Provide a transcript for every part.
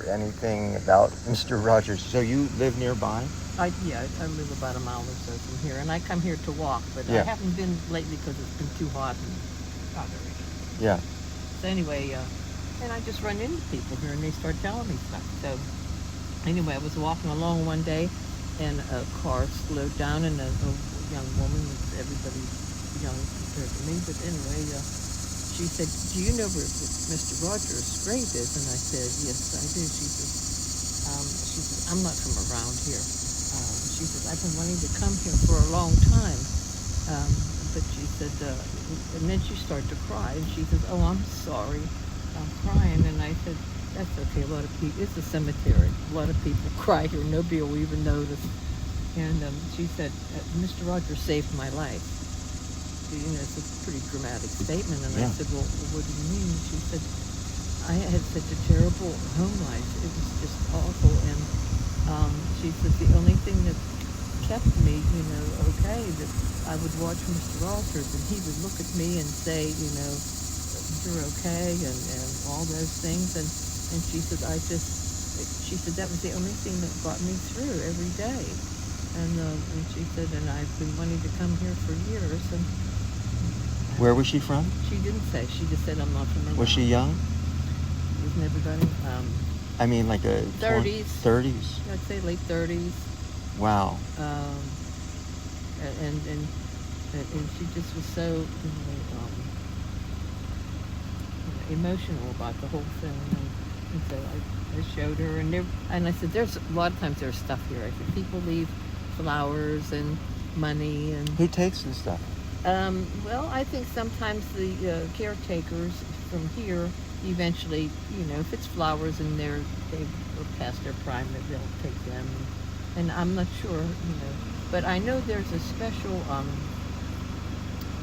anything about Mr. Rogers. So you live nearby? I live about a mile or so from here, and I come here to walk, but I Yeah. haven't been lately because it's been too hot and other issues. Yeah. So anyway, and I just run into people here, and they start telling me stuff. So anyway, I was walking along one day, and a car slowed down, and a young woman, everybody's young compared to me, but anyway, she said, "Do you know where Mr. Rogers' grave is?" And I said, "Yes, I do." She said, "I'm not from around here." She said, "I've been wanting to come here for a long time." But she said, and then she started to cry, and she says, "Oh, I'm sorry, I'm crying." And I said, "That's okay. A lot of people, it's a cemetery. A lot of people cry here. Nobody will even notice." And she said, "Mr. Rogers saved my life." You know, it's a pretty dramatic statement. And I said, "Well, what do you mean?" She said, "I had such a terrible home life. It was just awful." And she said, "The only thing that kept me, okay, that I would watch Mr. Rogers, and he would look at me and say, you're okay, and all those things." And she said, she said, that was the only thing that got me through every day. And she said, and I've been wanting to come here for years." And Where was she from? she didn't say. She just said, "I'm not from England." Was she young? Isn't everybody? I mean, like a 30s. 30s. I'd say late 30s. Wow. And she just was so emotional about the whole thing. And so I showed her, and I said, "There's a lot of times there's stuff here." I said, "People leave flowers and money and." Who takes this stuff? Well, I think sometimes the caretakers from here eventually, if it's flowers and they are past their prime, that they'll take them. And I'm not sure, but I know there's a special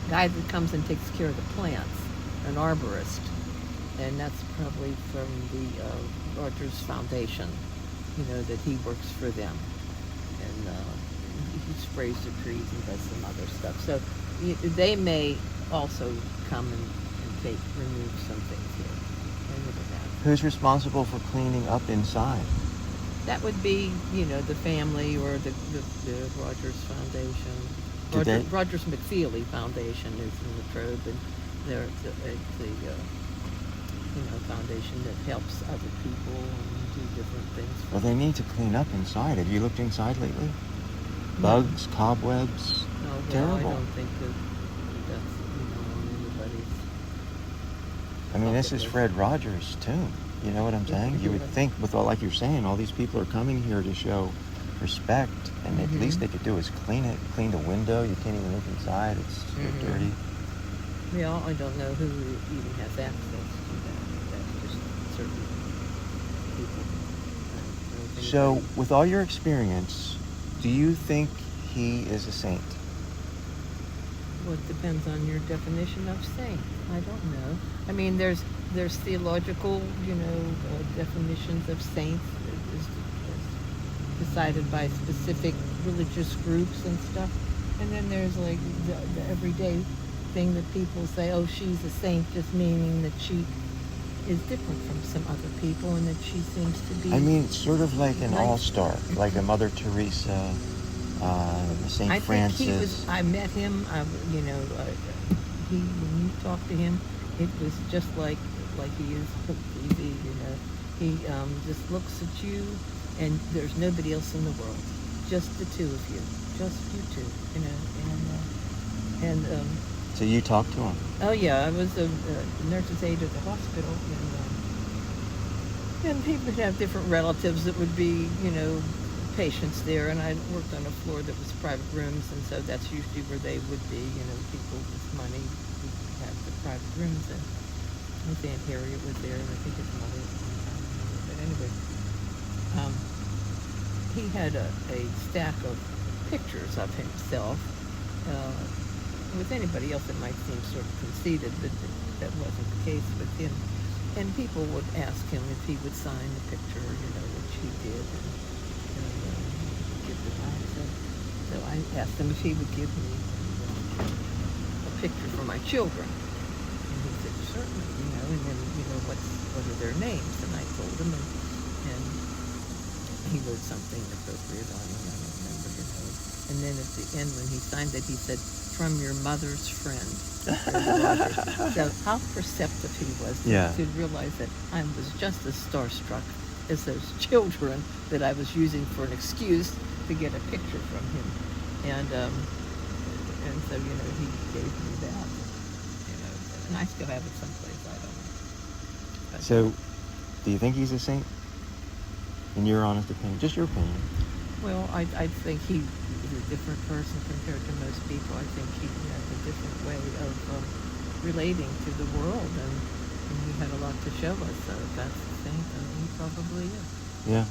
guy that comes and takes care of the plants, an arborist, and that's probably from the Rogers Foundation, that he works for them, and he sprays the trees and does some other stuff. So they may also come and remove some things here. Who's responsible for cleaning up inside? That would be, the family or the Rogers Foundation. Rogers McFeely Foundation is in Latrobe, and they're the foundation that helps other people and do different things. Well, they need to clean up inside. Have you looked inside lately? Bugs, cobwebs. No, well, terrible. I don't think that's on anybody's. I mean, this is Fred Rogers' tomb. You know what I'm saying? You would think, with all, like you're saying, all these people are coming here to show respect, and at least they could do is clean it, clean the window. You can't even look inside; it's so dirty. Yeah, I don't know who even has access to that. That's just certain people. So, with all your experience, do you think he is a saint? Well, it depends on your definition of saint. I don't know. I mean, there's theological, definitions of saints as decided by specific religious groups and stuff. And then there's like the everyday thing that people say, "Oh, she's a saint," just meaning that she is different from some other people and that she seems to be. I mean, sort of like an all-star, like a Mother Teresa, Saint Francis. I met him. When you talk to him, it was just like he is on TV. He just looks at you, and there's nobody else in the world, just the two of you, just you two. So you talked to him? Oh yeah, I was a nurse's aide at the hospital, and people would have different relatives that would be, patients there, and I worked on a floor that was private rooms, and so that's usually where they would be, people with money who had the private rooms, and his Aunt Harriet was there, and I think his mother, but anyway, he had a stack of pictures of himself. With anybody else, it might seem sort of conceited, but that wasn't the case with him. And people would ask him if he would sign the picture, which he did, and give it back. So I asked him if he would give me a picture for my children. And he said, certainly, and then, what are their names? And I told him, and he wrote something appropriate on it. I don't remember, And then at the end, when he signed it, he said, "From your mother's friend." So how perceptive he was to realize that I was just as starstruck as those children that I was using for an excuse to get a picture from him. And so, he gave me that, and I still have it someplace, I don't know. But, So, do you think he's a saint? In your honest opinion, just your opinion. well, I think he is a different person compared to most people. I think he has a different way of relating to the world, and he had a lot to show us. So if that's the saint, then he probably is. Yeah.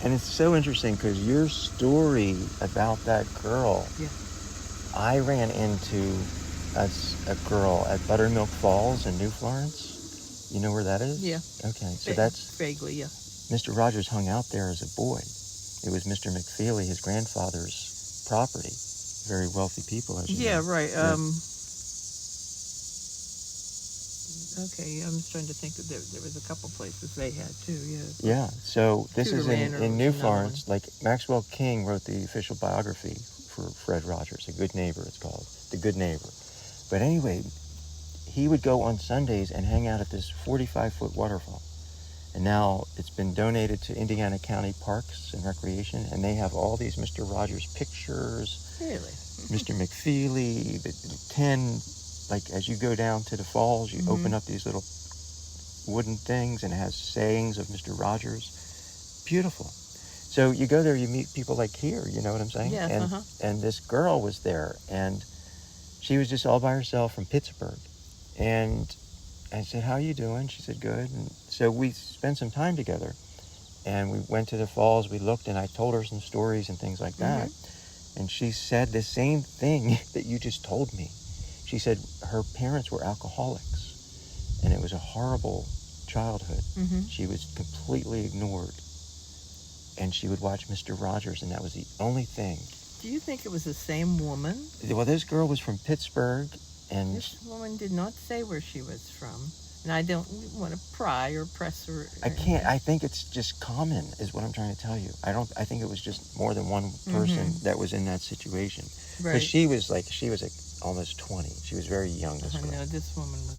And it's so interesting because your story about that girl, Yeah. I ran into a girl at Buttermilk Falls in New Florence. You know where that is? Yeah. Okay, so that's vaguely, yeah. Mr. Rogers hung out there as a boy. It was Mr. McFeely, his grandfather's property. Very wealthy people, as you know. Yeah, right. Yeah. Okay, I'm just trying to think that there was a couple places they had too, yeah. Yeah, so this is Tutoran or in New another Florence. Like Maxwell King wrote the official biography for Fred Rogers, A Good Neighbor it's called, The Good Neighbor. But anyway, he would go on Sundays and hang out at this 45-foot waterfall. And now it's been donated to Indiana County Parks and Recreation, and they have all these Mr. Rogers pictures. Really? Mr. McFeely, the 10, like as you go down to the falls, you open up these little wooden things, and it has sayings of Mr. Rogers. Beautiful. So you go there, you meet people like here, you know what I'm saying? Yes, and this girl was there, and she was just all by herself from Pittsburgh. And I said, "How are you doing?" She said, "Good." And so we spent some time together, and we went to the falls, we looked, and I told her some stories and things like that. And she said the same thing that you just told me. She said her parents were alcoholics, and it was a horrible childhood. She was completely ignored, and she would watch Mr. Rogers, and that was the only thing. Do you think it was the same woman? Well, this girl was from Pittsburgh, and This woman did not say where she was from, and I don't want to pry or press her. I can't. I think it's just common, is what I'm trying to tell you. I think it was just more than one person that was in that situation. Because Right. she was like almost 20. She was very young. This I girl. know this woman was